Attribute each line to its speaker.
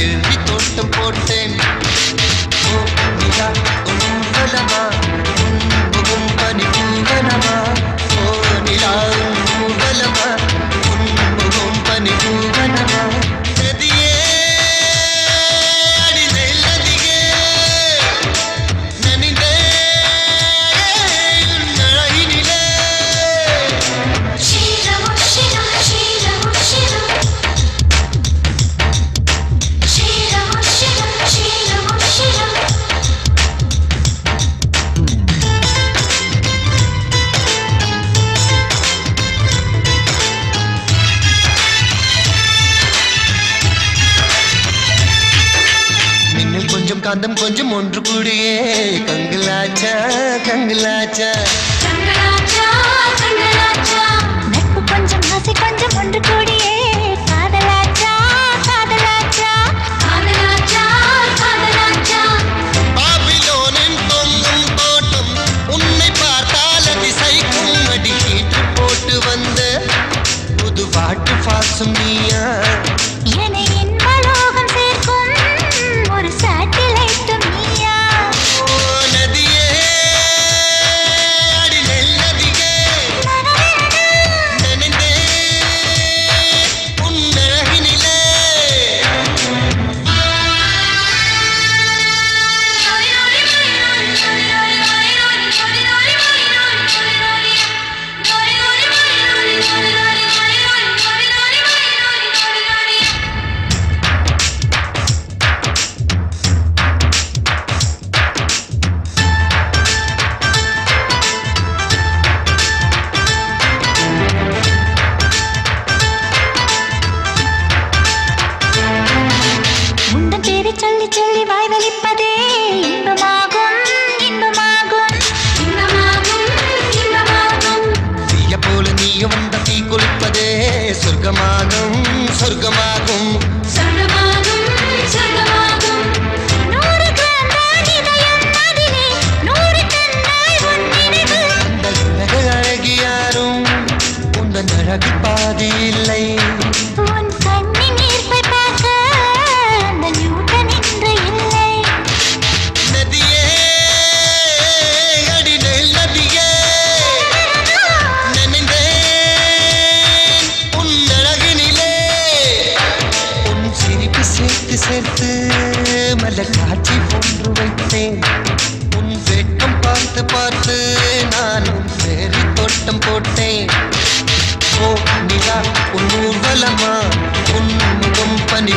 Speaker 1: செல்வி தோட்டம் போட்டேன். ஓ நிலா ஊர்வலமா முகம் பனி பூவனமா. ஓ நிலா ஊர்வலமா முகம் பனி பூவனமா. நதியே அடி நெல்லதியே நனிந்தே அழகினிலே. மின்னல் கொஞ்சம் காந்தம் கொஞ்சம் ஒன்று கூடியே கங்கலாச்சா கங்கலாச்சா.
Speaker 2: நட்பு கொஞ்சம் ஆசை கொஞ்சம் ஒன்று கூடியே காதலாச்சா காதலாச்சா காதலாச்சா காதலாச்சா.
Speaker 1: பாபிலோனின் தொங்கும் தோட்டம் உன்னை பார்த்தால் அதிசைக்கும். அடி கீற்று போட்டு வந்த புது பாட்டு பாசும் நீயா.
Speaker 2: என்னை இன்பலோகம் சேர்க்கும் ஒரு சேட்டிலைட்டும் நீயா.
Speaker 1: ஓ நதியே அடி நெல்லதியே நனைந்தே உன் அழகினிலே.
Speaker 2: உந்தன் பேரை சொல்லி சொல்லி வாய் வலிப்பதே இன்பமாகும் இன்பமாகும் இன்பமாகும் இன்பமாகும்.
Speaker 1: தீய போல நீயும் வந்த தீ குளிப்பதே சொர்க்கமாகும் சொர்க்கமாகும்.
Speaker 2: சொர்க்கமாகும் சொர்க்கமாகும். 100 கிராம் தான் இதயம் அதிலே 100 கண்ணாய் உன் நினைவு.
Speaker 1: அந்த உலக அழகி யாரும் உந்தன் அழகு பாதி இல்லை.
Speaker 2: உன் கண்ணின் ஈர்ப்பை பார்க்க அந்த நியூட்டன் இன்று இல்லை.
Speaker 1: நதியே அடி நதியே நனைந்தேன் உன் அழகினிலே. உன் சிரிப்பு சேர்த்து சேர்த்து மலர் காட்சி ஒன்று வைத்தேன். உன் வெட்கம் பார்த்து பார்த்து நானும் வேறு தோட்டம் போட்டேன். ஓ நிலா உன் ஊர்வலமா உன் முகம் பனி